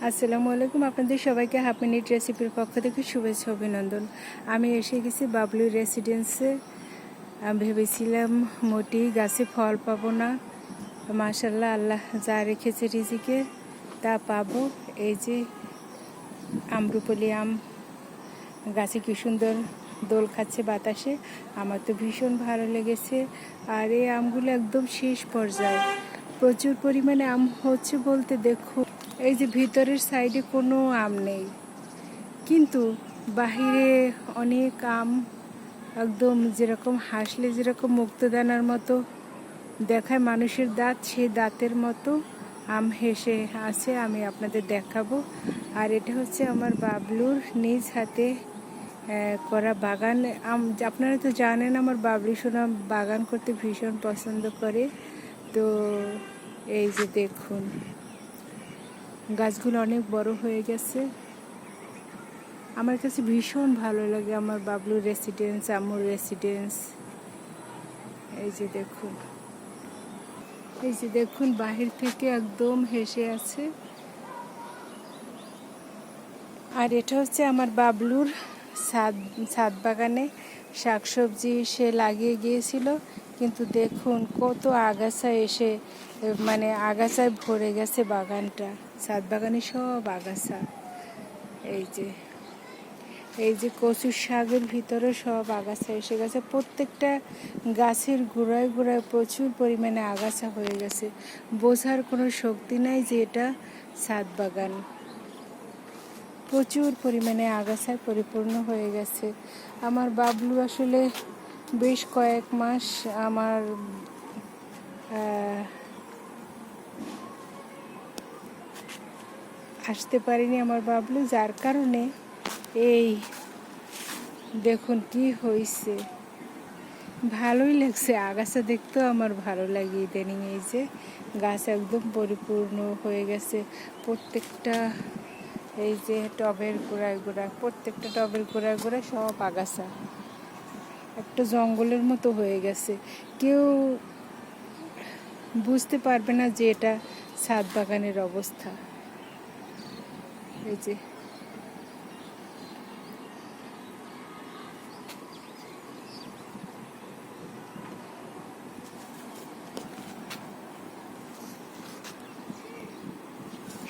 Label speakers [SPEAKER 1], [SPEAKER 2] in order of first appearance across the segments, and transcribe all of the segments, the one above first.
[SPEAKER 1] আসসালামু আলাইকুম। আপনাদের সবাইকে হাফ মিনিট রেসিপির পক্ষ থেকে শুভেচ্ছা অভিনন্দন। আমি এসে গেছি বাবলু রেসিডেন্সে। ভেবেছিলাম মোটেই গাছে ফল পাবো না, মাশাআল্লাহ আল্লাহ যা রেখেছে রিজিকে তা পাবো। এই যে আম্রপলি আম গাছে কি সুন্দর দোল খাচ্ছে বাতাসে, আমার তো ভীষণ ভালো লেগেছে। আর এই আমগুলো একদম শেষ পর্যায়ে, প্রচুর পরিমাণে আম হচ্ছে বলতে দেখো এই যে ভিতরের সাইডে কোনো আম নেই, কিন্তু বাহিরে অনেক আম, একদম যেরকম হাসলে যেরকম মুক্তদানার মতো দেখায় মানুষের দাঁত, সেই দাঁতের মতো আম হেসে আছে। আমি আপনাদের দেখাবো। আর এটা হচ্ছে আমার বাবলুর নিজ হাতে করা বাগান। আপনারা তো জানেন আমার বাবলু সোনা বাগান করতে ভীষণ পছন্দ করে। তো এই যে দেখুন গাছগুলো অনেক বড় হয়ে গেছে। আমার কাছে ভীষণ ভালো লাগে আমার বাবলু রেসিডেন্স, আমুর রেসিডেন্স। এই যে দেখুন, এই যে দেখুন বাহির থেকে একদম হেসে আছে। আর এটা হচ্ছে আমার বাবলুর ছাদ বাগানে শাকসবজি সে লাগিয়ে গিয়েছিল, কিন্তু দেখুন কত আগাছা এসে মানে আগাছায় ভরে গেছে বাগানটা। ছাদ বাগানে সব আগাছা। এই যে কচুর শাকের ভিতরে সব আগাছা এসে গেছে, প্রত্যেকটা গাছের গোড়ায় গোড়ায় প্রচুর পরিমাণে আগাছা হয়ে গেছে। বোঝার কোনো শক্তি নাই যে এটা ছাদ বাগান। প্রচুর পরিমাণে আগাছায় পরিপূর্ণ হয়ে গেছে। আমার বাবলু আসলে বেশ কয়েক মাস আমার আসতে পারিনি আমার বাবলু, যার কারণে এই দেখুন কি হয়েছে। ভালোই লাগছে, আগাছা দেখতেও আমার ভালো লাগে ইদানিং। এই যে গাছ একদম পরিপূর্ণ হয়ে গেছে, প্রত্যেকটা এই যে টবের গোড়ায় গোড়ায়, প্রত্যেকটা টবের গোড়ায় গোড়ায় সব আগাছা, একটা জঙ্গলের মতো হয়ে গেছে। কেউ বুঝতে পারবে না যে এটা ছাদ বাগানের অবস্থা। এই যে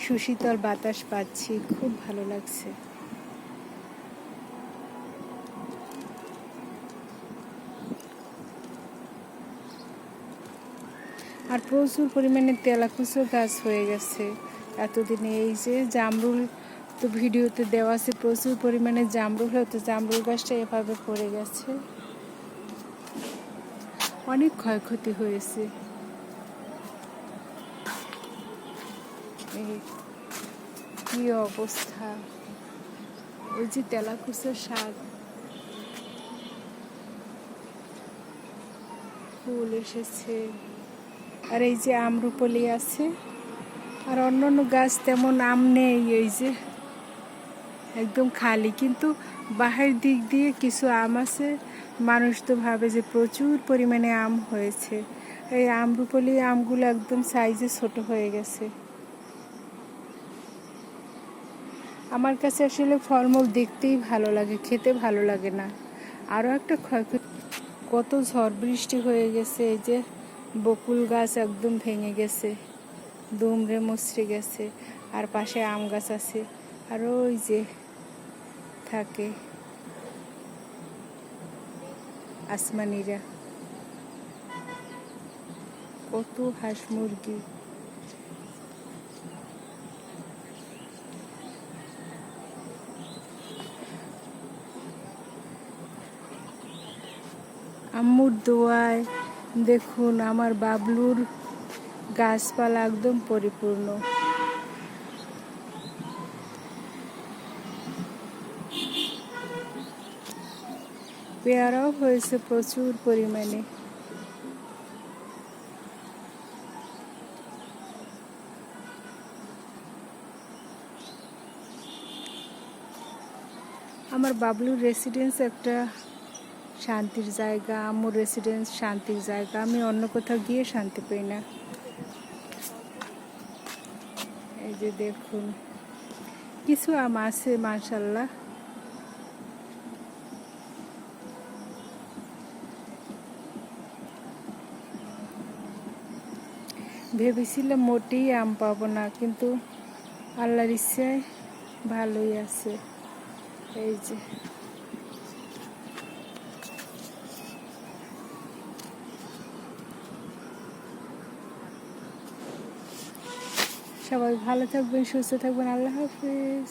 [SPEAKER 1] সুশীতল বাতাস পাচ্ছি, খুব ভালো লাগছে। আর প্রচুর পরিমাণে তেলাকুচো গাছ হয়ে গেছে এতদিনে। এই যে জামরুল তো ভিডিওতে দেওয়া আছে, প্রচুর পরিমাণে জামরুল হতো, জামরুল গাছটা এভাবে পড়ে গেছে, অনেক ক্ষয়ক্ষতি হয়েছে। কি অবস্থা, ওই যে তেলাকুচোর শাক ফুল এসেছে। আর এই যে আম্রপলি আছে, আর অন্যান্য গাছ তেমন আম নেই। এই যে একদম খালি, কিন্তু বাহির দিক দিয়ে কিছু আম আছে। মানুষ তো ভাবে যে প্রচুর পরিমাণে আম হয়েছে। এই আম্রপলি আমগুলো একদম সাইজে ছোট হয়ে গেছে। আমার কাছে আসলে ফলমূল দেখতেই ভালো লাগে, খেতে ভালো লাগে না। আরও একটা ক্ষয়ক্ষতি, কত ঝড় বৃষ্টি হয়ে গেছে। এই যে বকুল গাছ একদম ভেঙে গেছে, দুমড়ে মুচড়ে গেছে। আর পাশে আম গাছ আছে, আর ওই যে থাকে আসমানিরা, কত হাঁস মুরগি। আম্মুর দোয়ায় দেখুন আমার বাবলুর গাছপালা একদম পরিপূর্ণ। পেয়ারাও হয়েছে প্রচুর পরিমাণে। আমার বাবলুর রেসিডেন্স একটা শান্তির জায়গা, আম্মুর রেসিডেন্স শান্তির জায়গা। আমি অন্য কোথাও গিয়ে শান্তি পাই না। এই যে দেখুন কিছু আম আছে মাশাআল্লাহ। ভেবেছিলাম মোটেই আম পাবো না, কিন্তু আল্লাহর ইচ্ছায় ভালোই আছে। এই যে সবাই ভালো থাকবেন, সুস্থ থাকবেন। আল্লাহ হাফেজ।